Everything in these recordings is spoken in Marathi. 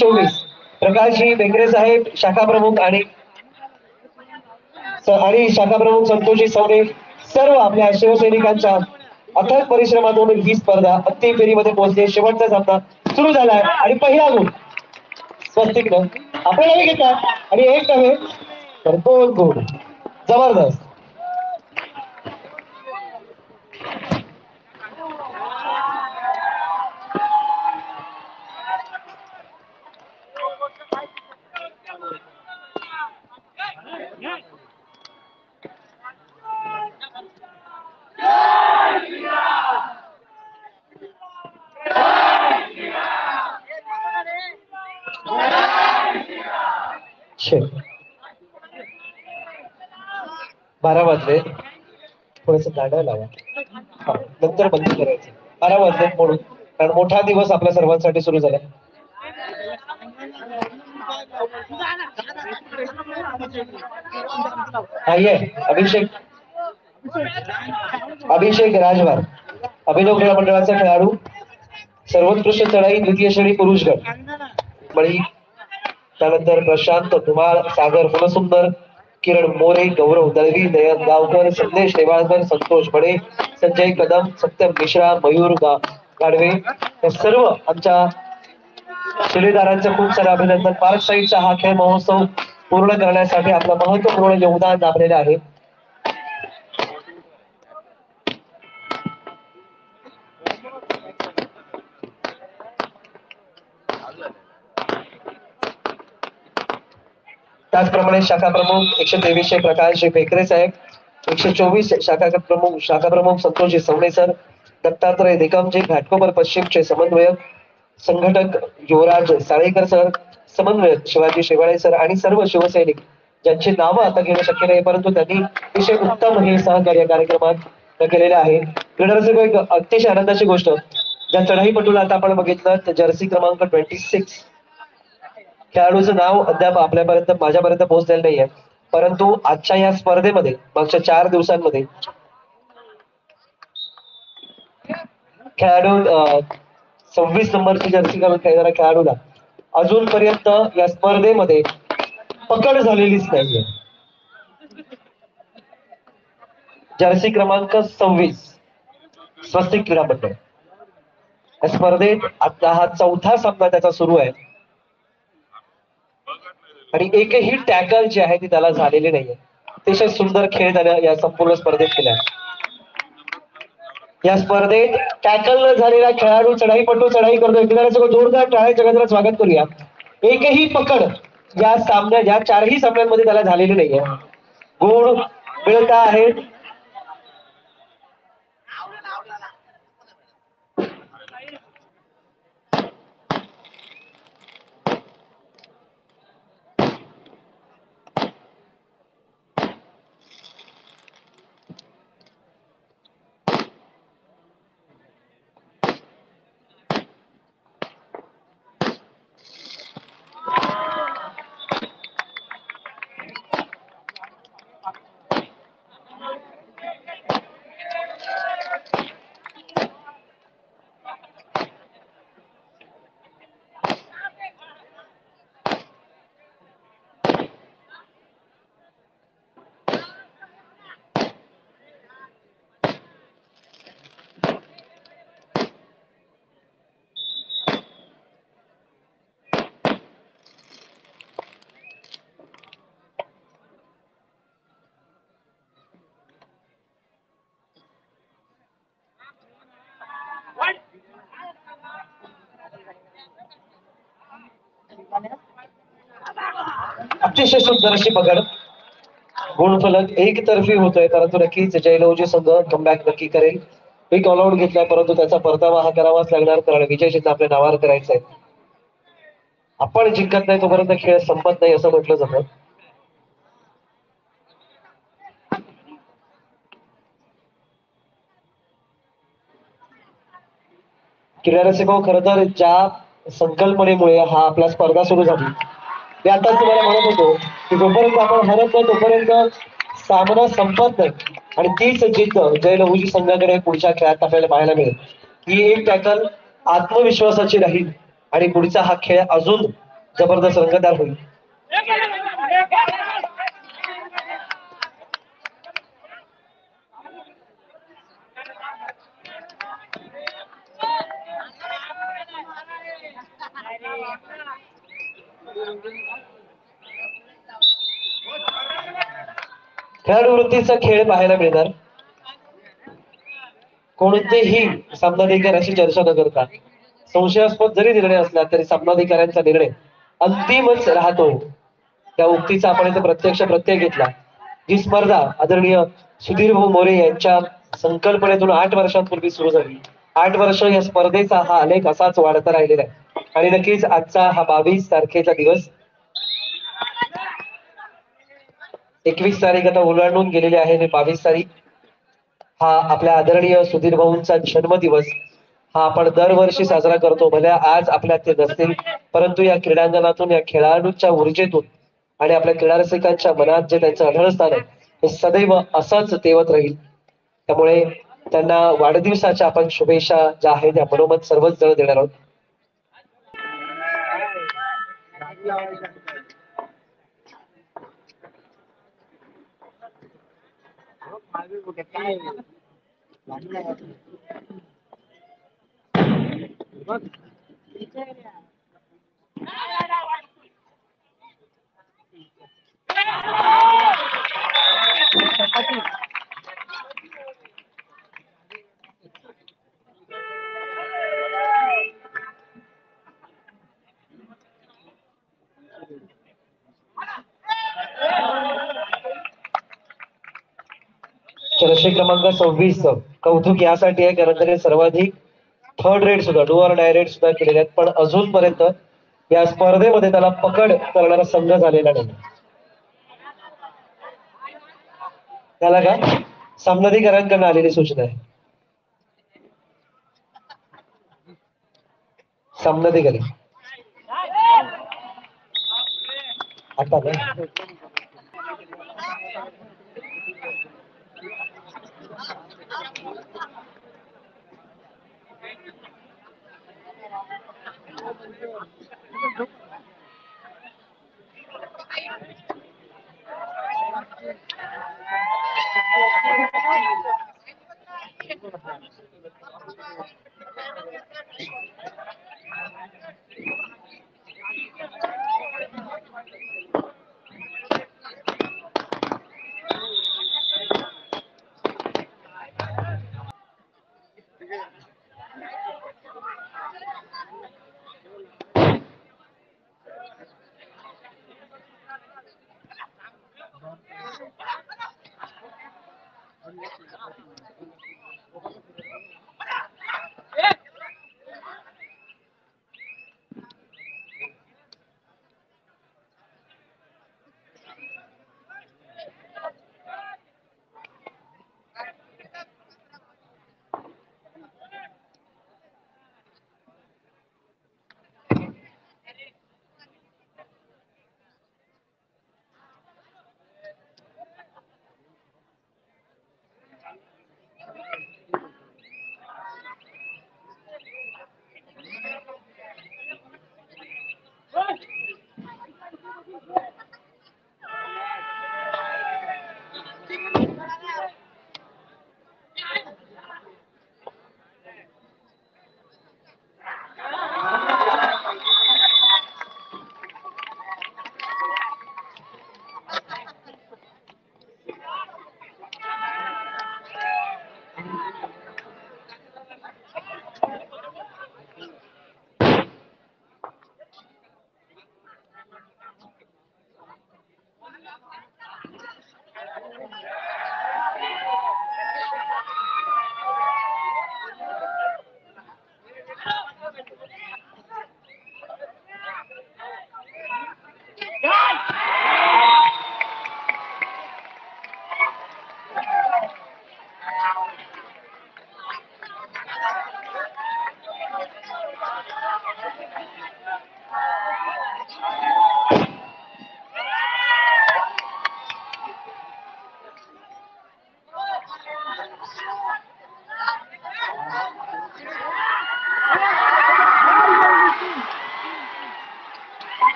24 प्रकाशजी बेकरे साहेब शाखा प्रमुख आणि शाखा प्रमुख संतोषजी सवरे सर्व आपल्या शिवसैनिकांच्या अथक परिश्रमातून ही स्पर्धा अंतिम फेरीमध्ये पोहोचते. शेवटचा सामना सुरू झालाय आणि पहिला गुण स्वस्तिक आपल्याला घेतात आणि एक नव्हे तर 2 गुण. जबरदस्त. बारा वाजले थोडस गाड्या लावा नंतर बंद करायचं. 12 वाजले म्हणून कारण मोठा दिवस आपल्या सर्वांसाठी सुरू झाला. अभिषेक राजवार अभिनव क्रीडा मंडळाचा खेळाडू सर्वोत्कृष्ट चढाई द्वितीय श्रेणी पुरुष गट बळी. त्यानंतर प्रशांत धुमाळ सागर फुलसुंदर किरण मोरे गौरव दळवी नयन गावकर संदेश नेवाळकर संतोष बडे संजय कदम सत्यम मिश्रा मयूर गाडवे या सर्व आमच्या शिलेदारांचं खूप सारं अभिनंदन. पार्क साईडचा हा खेळ महोत्सव पूर्ण करण्यासाठी आपलं महत्वपूर्ण योगदान लाभलेलं आहे. त्याचप्रमाणे शाखा प्रमुख 123 प्रकाश बेकरे साहेब 124 शाखा प्रमुख संतोषजी सवणे सर दत्तात्रय निकमजी घाटकोपर पश्चिमचे समन्वयक संघटक युवराज साळेकर सर समन्वयक शिवाजी शेवाळे सर आणि सर्व शिवसैनिक ज्यांची नावं आता घेणं शक्य नाही परंतु त्यांनी अतिशय उत्तम हे सहकार्य कार्यक्रमात केलेले आहे. क्रीडारसिक एक अतिशय आनंदाची गोष्ट ज्या चढाईपटूला आता आपण बघितलं जर्सी क्रमांक 26 खेळाडूचं नाव अद्याप आपल्यापर्यंत माझ्यापर्यंत पोहोचलेलं नाहीये परंतु आजच्या या स्पर्धेमध्ये मागच्या 4 दिवसांमध्ये खेळाडू 26 नंबरची जर्सी घालून खेळणाऱ्या खेळाडूला अजूनपर्यंत या स्पर्धेमध्ये पकड झालेलीच नाहीये. जर्सी क्रमांक 26 स्वस्तिक क्रीडा मंडळ या स्पर्धेत आता हा 4था सामना त्याचा सुरू आहे आणि एकही टॅकल जी आहे ती त्याला झालेली नाहीये. अतिशय सुंदर खेळ त्याने या संपूर्ण स्पर्धेत केला. या स्पर्धेत टॅकल न झालेला खेळाडू चढाईपटू चढाई करतोय. जोरदार टाळ्यांच्या गजरात स्वागत करूया. एकही पकड या सामन्यात या 4ही सामन्यांमध्ये त्याला झालेली नाहीये. गुण मिळत आहेत अतिशय सुंदर अशी पकड. गुणफलक एकतर्फी होतोय परंतु नक्कीच जयलवजी संघ कमबॅक नक्की करेल. एक ऑल आउट घेतलाय परंतु त्याचा परतावा हा करावाच लागणार कारण विजय चिन्ह आपल्या नावावर करायचंय. आपण जिंकत नाही तोपर्यंत खेळ संपत नाही असं म्हटलं जातं. क्रीडारसिको खर तर ज्या संकल्पनेमुळे हा आपला स्पर्धा सुरू झाली ते आता तुम्हाला म्हणत होतो की जोपर्यंत आपण हरत नाही तोपर्यंत सामना संपत नाही आणि तीच जिद्द जयलहूजी संघाकडे पुढच्या खेळात आपल्याला पाहायला मिळेल. ही एक टॅकल आत्मविश्वासाची राहील आणि पुढचा हा खेळ अजून जबरदस्त रंगतदार होईल. खेळाडू वृत्तीचा खेळ पाहायला मिळणार. कोणतेही सामनाधिकाऱ्याशी चर्चा न करता संशयास्पद जरी निर्णय असला तरी सामनाधिकाऱ्यांचा निर्णय अंतिमच राहतो. त्या उक्तीचा आपण इथे प्रत्यक्ष प्रत्यय घेतला. ही स्पर्धा आदरणीय सुधीर भाऊ मोरे यांच्या संकल्पनेतून 8 वर्षांपूर्वी सुरू झाली. 8 वर्ष या स्पर्धेचा हा आलेख असाच वाढता राहिलेला आहे आणि नक्कीच आजचा हा 22 तारखेचा दिवस 21 तारीख आता ओलांडून गेलेली आहे आणि 22 तारीख हा आपल्या आदरणीय सुधीर भाऊंचा जन्मदिवस हा आपण दरवर्षी साजरा करतो. भल्या आज आपल्या ते नसतील परंतु या क्रीडांगणातून या खेळाडूंच्या ऊर्जेतून आणि आपल्या क्रीडा रसिकांच्या मनात जे त्यांचं आढळस्थान आहे हे सदैव असंच तेवत राहील. त्यामुळे त्यांना वाढदिवसाच्या आपण शुभेच्छा ज्या आहेत त्या मनोमत सर्वच जण देणार आहोत. चर्चे क्रमांक 26 कौतुक यासाठी आहे कारण त्याने सर्वाधिक थर्ड रेट सुद्धा डू ऑर डाय रेट सुद्धा केलेले आहेत पण अजूनपर्यंत या स्पर्धेमध्ये त्याला पकड करणारा संघ झालेला नाही. त्याला का सामनाधिकाऱ्यांकडून आलेली सूचना आहे. सामनाधिकारी आता ना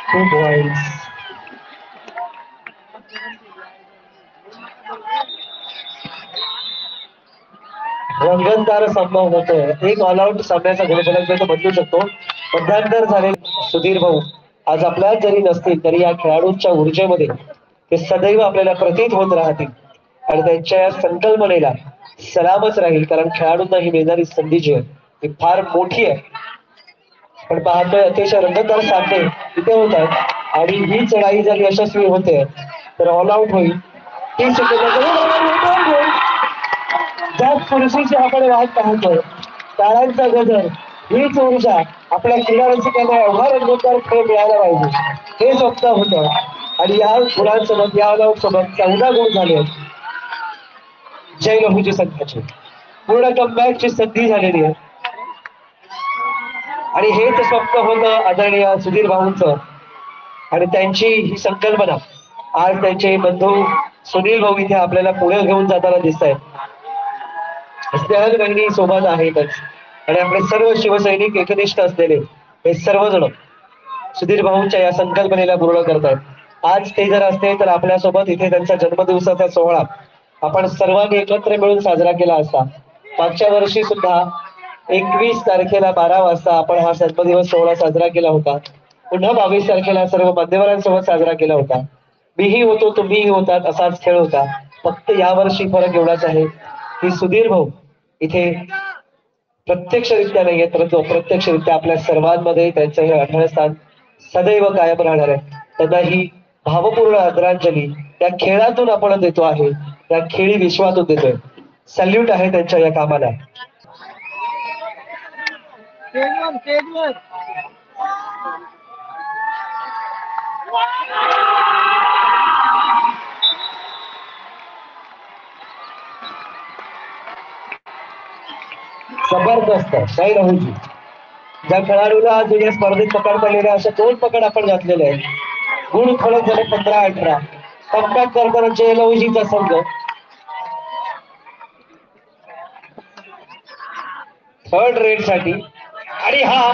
2 points. रंगतदार सामना होतोय. एक ऑल आउट सामन्याचा गुणफलक बदलू शकतो. मध्यांतर झाले सुधीर भाऊ आज आपल्यात जरी नसतील तरी या खेळाडूंच्या ऊर्जेमध्ये ते सदैव आपल्याला प्रतीत होत राहतील आणि त्यांच्या या संकल्पनेला सलामच राहील, कारण खेळाडूंना ही मिळणारी संधी जी आहे ती फार मोठी आहे. पण पाहतोय अतिशय रंगतदार सामने इथे होत आहेत आणि ही चढाई जर यशस्वी होते तर ऑल आउट होईल. 30 सेकंद ज्या खुर्शीची आपण वाट पाहतोय, टाळ्यांचा गजर, हीच ऊर्जा आपल्या क्रीडा रसिकांना एवढा रंगतदार खेळ मिळायला पाहिजे हे स्वप्न होतं आणि या गुणांसोबत या ऑल आउट सोबत 14 गुण झाले. जय लहूजी संघाची पूर्ण कमबॅकची संधी झालेली आहे आणि हेच स्वप्न होतं आदरणीय सुधीर भाऊंचं आणि त्यांची ही संकल्पना आज त्यांचे बंधू सुनील भाऊ इथे आपल्याला पुढे घेऊन जाताना दिसत आहेत. स्नेहल बहिणी सोबत आहेतच आणि आपले सर्व शिवसैनिक एकनिष्ठ असलेले हे सर्वजण सुधीर भाऊंच्या या संकल्पनेला पूर्ण करतात. आज ते जर असते तर आपल्यासोबत इथे त्यांचा जन्मदिवसाचा सोहळा आपण सर्वांनी एकत्र मिळून साजरा केला असता. मागच्या वर्षी सुद्धा 21 तारखेला 12 वाजता आपण हा जन्मदिवस सोहळा साजरा केला होता. पुन्हा 22 तारखेला सर्व मान्यवरांसोबत साजरा केला होता. मीही होतो, तुम्हीही होतात, असाच खेळ होता. फक्त यावर्षी फरक एवढाच आहे की सुधीर भाऊ इथे प्रत्यक्षरित्या नाही आहेत, परंतु अप्रत्यक्षरित्या आपल्या सर्वांमध्ये त्यांचं हे आढळ स्थान सदैव कायम राहणार आहे. त्यांना ही भावपूर्ण आदरांजली त्या खेळातून आपण देतो आहे, त्या खेळी विश्वातून देतोय. सल्यूट आहे त्यांच्या या कामाला. जबरदस्त नाही राहुलजी. ज्या खेळाडूला जुन्या स्पर्धेत पकड पडलेल्या अशा 2 पकड आपण घातलेले आहेत. गुण फलक झाले 15-18. कमबॅक करताना जयलहूजीचा संघ थर्ड रेड साठी आणि हा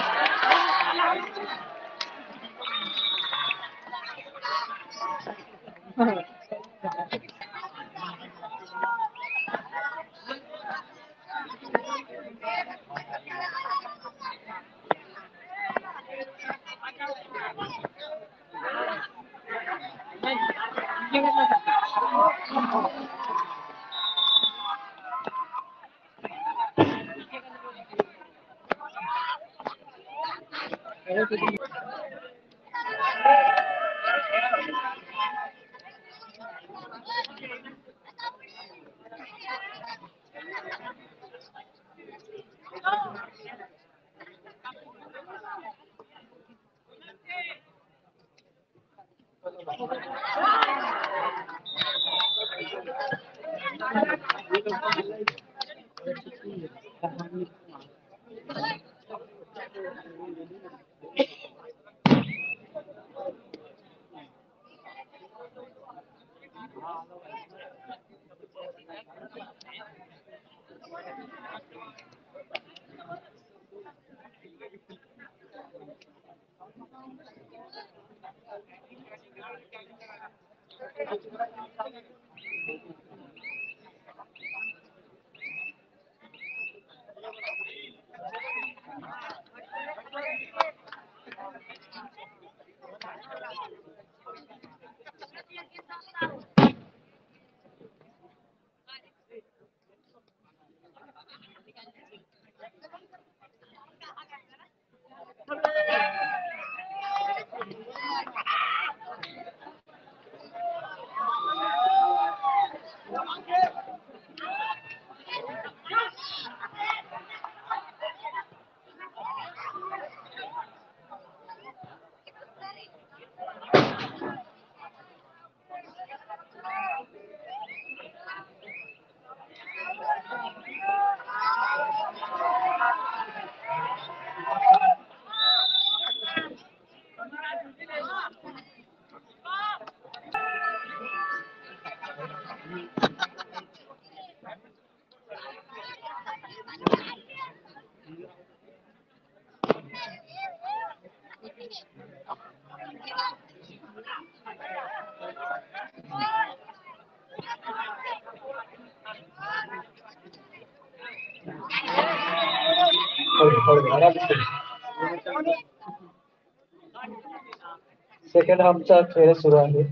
सेकंड हाफचा खेळ सुरू आहे.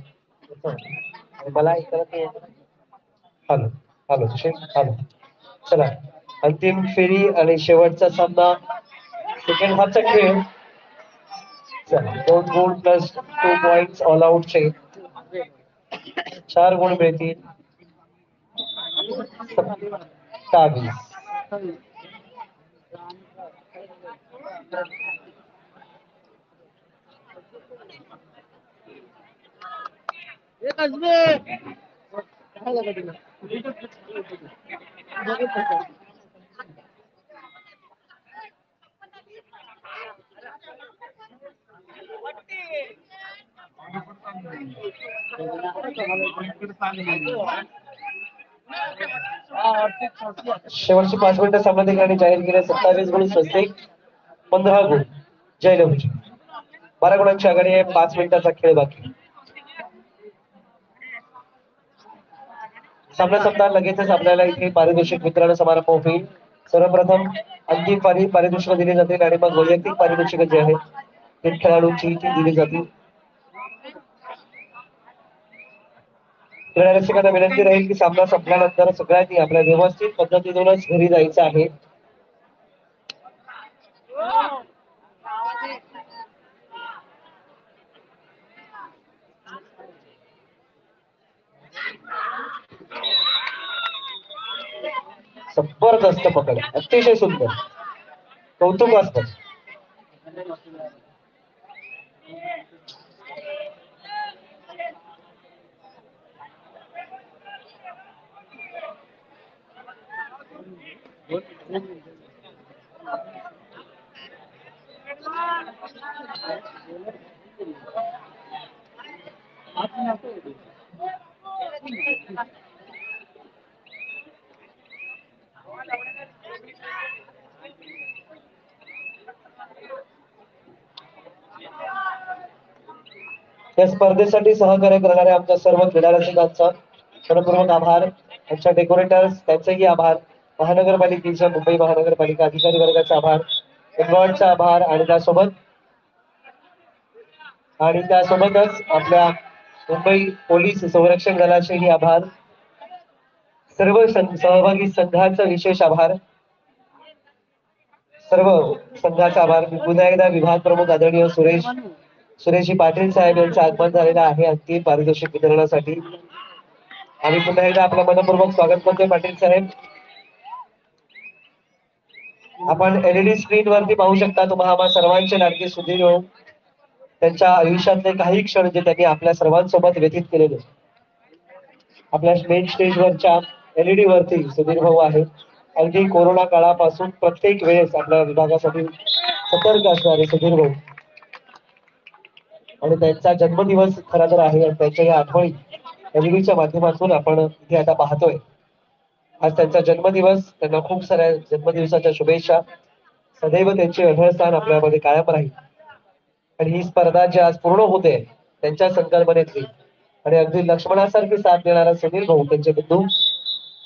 मला हॅलो हॅलो हॅलो. चला अंतिम फेरी आणि शेवटचा सामना सेकंड हाफचा खेळ. चला 2 गुण प्लस 2 पॉइंट्स ऑल आउटचे 4 गुण मिळतील. 27. शेवटची 5 मिनिटं सामना ठिकाणी जाहीर केले. 27 गुण स्वस्तिक, 15 गुण जयलवजी. 12 गुणांची आघाडी आहे. 5 मिनिटाचा खेळ बाकी. सामना लगेचच आपल्याला इथे पारितोषिक वितरण समारंभ होईल. सर्वप्रथम अंतिम पारितोषिक दिली जातील आणि मग वैयक्तिक पारितोषिक जे आहेत ते खेळाडूंची ती दिली जातील. क्रीडा रसिकांना विनंती राहील की सामना संपल्यानंतर सगळ्यांनी आपल्या व्यवस्थित पद्धतीनेच घरी जायचं आहे. जबरदस्त पकड, अतिशय सुंदर, कौतुकास्पद. या स्पर्धेसाठी सहकार्य करणाऱ्या आमच्या सर्व क्रीडा रसिकांचा मनपूर्वक आभार. आमच्या डेकोरेटर्स त्यांचेही आभार. महानगरपालिकेच्या मुंबई महानगरपालिका अधिकारी वर्गाचा आभार. एम्बॉडचा आभार आणि त्यासोबतच आपल्या मुंबई पोलीस संरक्षण दलाचेही आभार. सर्व सहभागी संघाचा विशेष आभार. सर्व संघाचा आभार. पुन्हा एकदा विभाग प्रमुख आदरणीय सुरेशजी पाटील साहेब यांचं आगमन झालेलं आहे अंतिम पारितोषिक वितरणासाठी. आम्ही पुन्हा एकदा आपलं मनपूर्वक स्वागत करतोय पाटील साहेब. आपण LED स्क्रीन वरती पाहू शकता तुम्हाला सर्वांचे लाडके सुधीर भाऊ त्यांच्या आयुष्यातले काही क्षण जे त्यांनी आपल्या सर्वांसोबत व्यतीत केलेले. आपल्या मेन स्टेजवरच्या LED वरती सुधीर भाऊ आहे. अगदी कोरोना काळापासून प्रत्येक वेळेस आपल्या विभागासाठी सतर्क असणारे सुधीर भाऊ आणि त्यांचा जन्मदिवस खरा तर आहे आणि त्यांच्या या आठवणी LEDच्या माध्यमातून आपण इथे आता पाहतोय. आज त्यांचा जन्मदिवस. त्यांना खूप साऱ्या जन्मदिवसाच्या शुभेच्छा. सदैव त्यांचे अढळ स्थान आपल्यामध्ये कायम राहील. आणि ही स्पर्धा जी आज पूर्ण होते त्यांच्या संकल्पनेतली आणि अगदी लक्ष्मणासारखी साथ देणारा सुनील भाऊ त्यांचे बंधू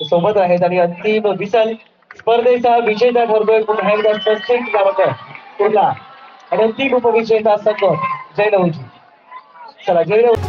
सोबत आहेत आणि अंतिम विसल स्पर्धेचा विजेता ठरतोय पुन्हा एकदा स्वस्तिक नावाचा कुर्ला आणि अंतिम उपविजेता संघ जयलवजी. चला जयलव.